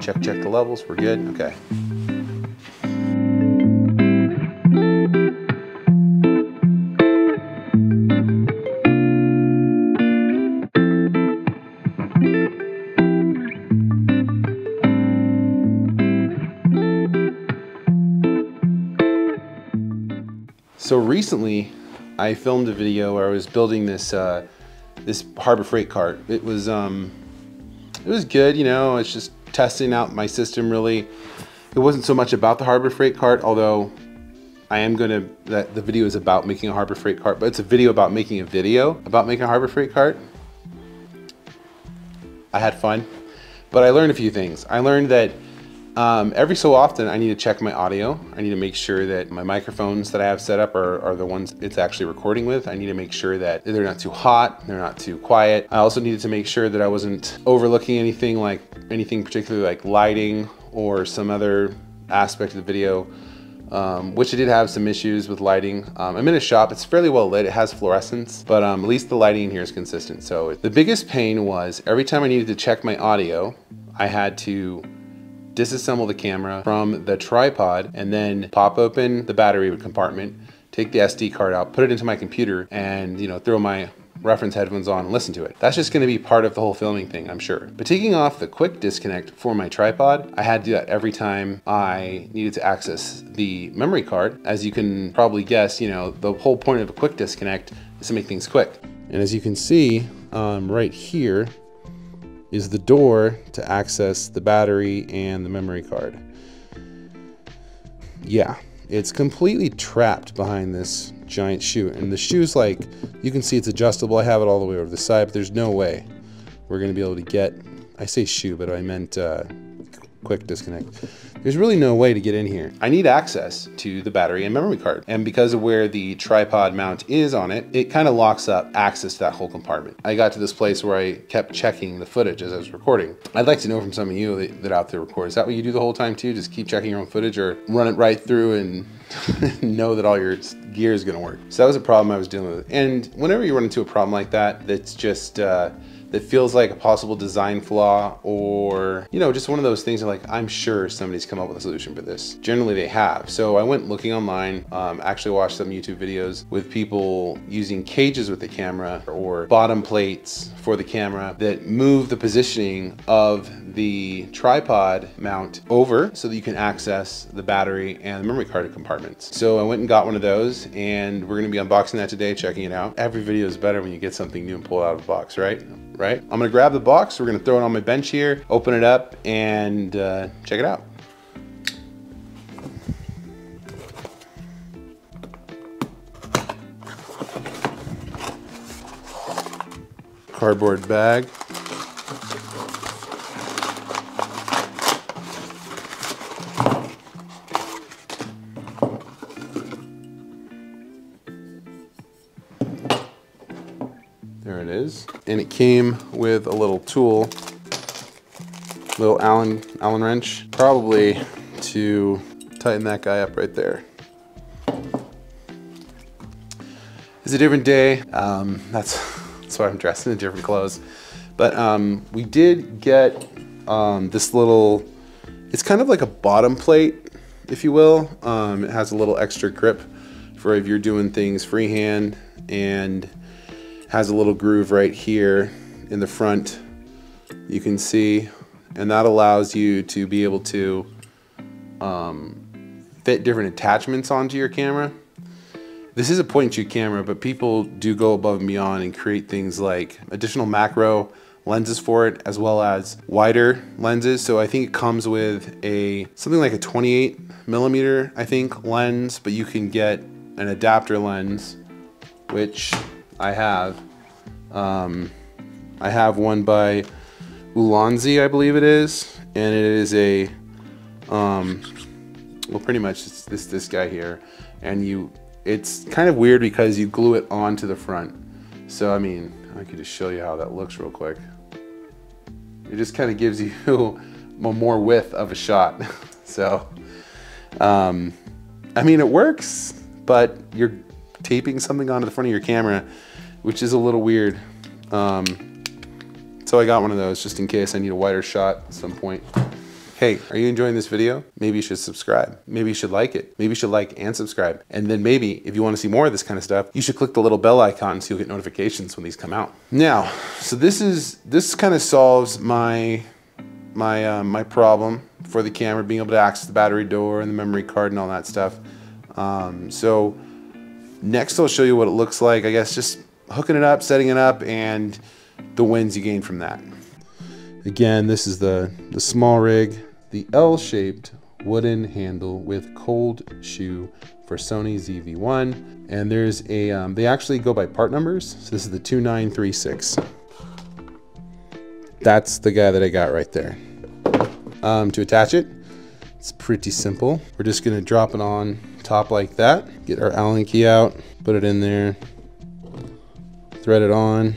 Check the levels, we're good, okay. So recently, I filmed a video where I was building this this Harbor Freight cart. It was good, you know. It's just testing out my system. Really, it wasn't so much about the Harbor Freight cart, although I am the video is about making a Harbor Freight cart, but it's a video about making a Harbor Freight cart. I had fun, but I learned a few things. I learned that every so often I need to check my audio. I need to make sure that my microphones that I have set up are the ones it's actually recording with. I need to make sure that they're not too hot, they're not too quiet. I also needed to make sure that I wasn't overlooking anything particularly like lighting or some other aspect of the video, which I did have some issues with lighting. I'm in a shop, it's fairly well lit, it has fluorescence, but at least the lighting in here is consistent. So the biggest pain was every time I needed to check my audio, I had to disassemble the camera from the tripod and then pop open the battery compartment, take the SD card out, put it into my computer, and throw my reference headphones on and listen to it. That's just going to be part of the whole filming thing, I'm sure. But taking off the quick disconnect for my tripod, I had to do that every time I needed to access the memory card. As you can probably guess, the whole point of a quick disconnect is to make things quick. And as you can see, right here is the door to access the battery and the memory card. Yeah, it's completely trapped behind this giant shoe, and the shoe's like, you can see it's adjustable. I have it all the way over the side, but there's no way we're gonna be able to get, I say shoe, but I meant quick disconnect. There's really no way to get in here. I need access to the battery and memory card. And because of where the tripod mount is on it, it kind of locks up access to that whole compartment. I got to this place where I kept checking the footage as I was recording. I'd like to know from some of you that out there record, is that what you do the whole time too? Just keep checking your own footage, or run it right through and know that all your gear is gonna work? So that was a problem I was dealing with. And whenever you run into a problem like that, that's just, that feels like a possible design flaw, or just one of those things that, like, I'm sure somebody's come up with a solution for this. Generally they have. So I went looking online, actually watched some YouTube videos with people using cages with the camera or bottom plates for the camera that move the positioning of the tripod mount over so that you can access the battery and the memory card compartments. So I went and got one of those, and we're gonna be unboxing that today, checking it out. Every video is better when you get something new and pull it out of the box, right? I'm gonna grab the box, we're gonna throw it on my bench here, open it up, and check it out. Cardboard bag. There it is. And it came with a little tool, little Allen wrench, probably to tighten that guy up right there. It's a different day. That's why I'm dressed in different clothes. But we did get this little, it's kind of like a bottom plate, if you will. It has a little extra grip for if you're doing things freehand, and has a little groove right here in the front, you can see, and that allows you to be able to fit different attachments onto your camera. This is a point and shoot camera, but people do go above and beyond and create things like additional macro lenses for it, as well as wider lenses. So I think it comes with something like a 28mm, I think, lens, but you can get an adapter lens, which I have. I have one by Ulanzi, I believe it is, and it is a well, pretty much it's this guy here, and it's kind of weird because you glue it onto the front. So I mean, I could just show you how that looks real quick. It just kind of gives you more width of a shot. So I mean, it works, but you're taping something onto the front of your camera, which is a little weird. So I got one of those just in case I need a wider shot at some point. Hey, are you enjoying this video? Maybe you should subscribe. Maybe you should like it. Maybe you should like and subscribe. And then maybe if you want to see more of this kind of stuff, you should click the little bell icon so you'll get notifications when these come out. Now, so this kind of solves my problem for the camera, being able to access the battery door and the memory card and all that stuff. So next I'll show you what it looks like, I guess, just hooking it up, setting it up, and the wins you gain from that. Again, this is the SmallRig, the L-shaped wooden handle with cold shoe for Sony ZV-1. And there's a, they actually go by part numbers. So this is the 2936. That's the guy that I got right there. To attach it, it's pretty simple. We're just gonna drop it on top like that, get our Allen key out, put it in there, thread it on.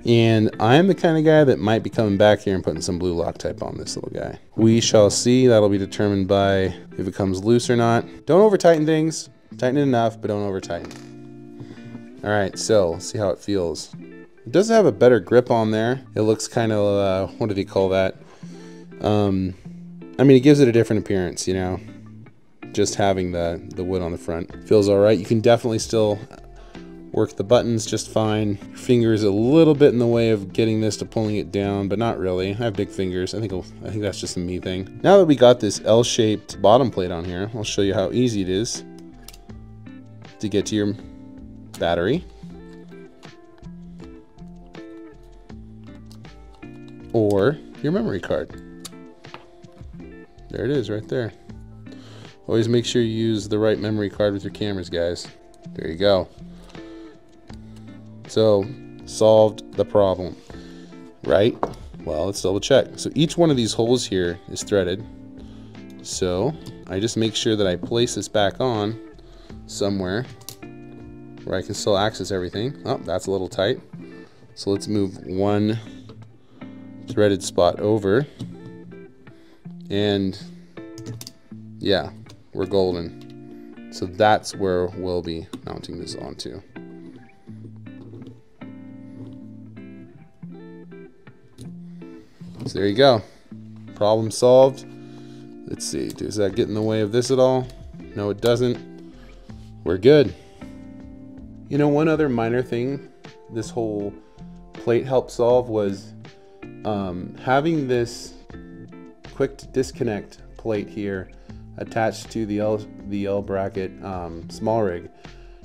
And I'm the kind of guy that might be coming back here and putting some blue Loctite on this little guy. We shall see. That'll be determined by if it comes loose or not. Don't over tighten things. Tighten it enough, but don't over tighten. All right, so let's see how it feels. It does have a better grip on there. It looks kind of, what do they call that? I mean, it gives it a different appearance, you know, just having the wood on the front. Feels all right. You can definitely still work the buttons just fine. Your finger's a little bit in the way of getting this to pulling it down, but not really. I have big fingers. I think that's just a me thing. Now that we got this L-shaped bottom plate on here, I'll show you how easy it is to get to your battery or your memory card. There it is right there. Always make sure you use the right memory card with your cameras, guys. There you go. So, solved the problem, right? Well, let's double check. So each one of these holes here is threaded. So I just make sure that I place this back on somewhere where I can still access everything. Oh, that's a little tight. So let's move one threaded spot over. And yeah, we're golden. So that's where we'll be mounting this onto. So there you go. Problem solved. Let's see, does that get in the way of this at all? No, it doesn't. We're good. You know, one other minor thing this whole plate helped solve was having this quick disconnect plate here attached to the L bracket SmallRig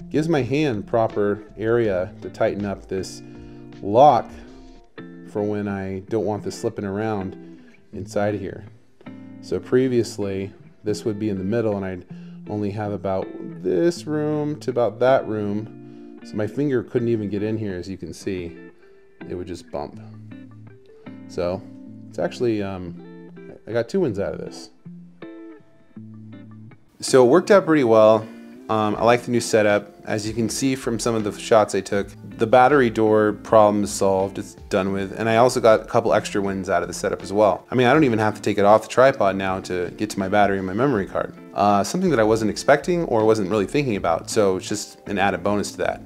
gives my hand proper area to tighten up this lock for when I don't want this slipping around inside of here. So previously this would be in the middle and I'd only have about this room to about that room, so my finger couldn't even get in here. As you can see, it would just bump. So it's actually I got 2 wins out of this. So it worked out pretty well. I like the new setup. As you can see from some of the shots I took, the battery door problem is solved, it's done with, and I also got a couple extra wins out of the setup as well. I mean, I don't even have to take it off the tripod now to get to my battery and my memory card. Something that I wasn't expecting or wasn't really thinking about, so it's just an added bonus to that.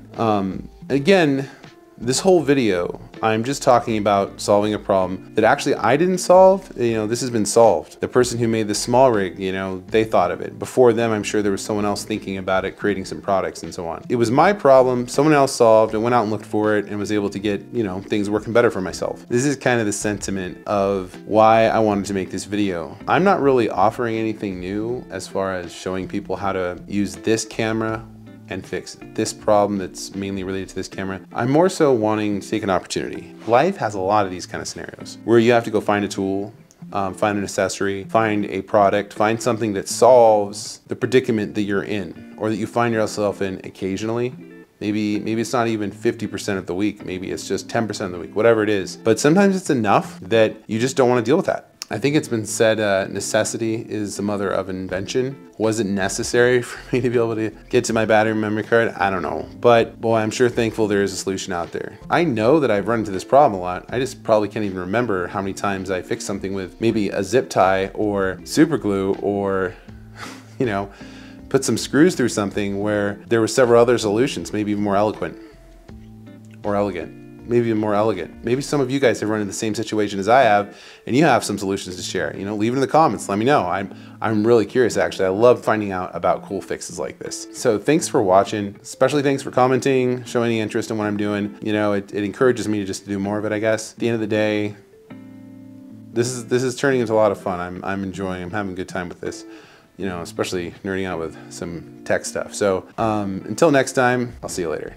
Again, this whole video, I'm just talking about solving a problem that actually I didn't solve. You know, this has been solved. The person who made the SmallRig, you know, they thought of it. Before them, I'm sure there was someone else thinking about it, creating some products and so on. It was my problem, someone else solved, and went out and looked for it and was able to get, you know, things working better for myself. This is kind of the sentiment of why I wanted to make this video. I'm not really offering anything new as far as showing people how to use this camera and fix this problem that's mainly related to this camera. I'm more so wanting to take an opportunity. Life has a lot of these kind of scenarios where you have to go find a tool, find an accessory, find a product, find something that solves the predicament that you're in or that you find yourself in occasionally. Maybe it's not even 50% of the week, maybe it's just 10% of the week, whatever it is. But sometimes it's enough that you just don't want to deal with that. I think it's been said necessity is the mother of invention. Was it necessary for me to be able to get to my battery and memory card? I don't know. But boy, I'm sure thankful there is a solution out there. I know that I've run into this problem a lot. I just probably can't even remember how many times I fixed something with maybe a zip tie or super glue or, you know, put some screws through something where there were several other solutions, maybe even more eloquent or elegant. maybe even more elegant. Maybe some of you guys have run into the same situation as I have, and you have some solutions to share. You know, leave it in the comments, let me know. I'm really curious, actually. I love finding out about cool fixes like this. So thanks for watching, especially thanks for commenting, showing any interest in what I'm doing. You know, it encourages me to just do more of it, I guess. At the end of the day, this is turning into a lot of fun. I'm enjoying, I'm having a good time with this. You know, especially nerding out with some tech stuff. So until next time, I'll see you later.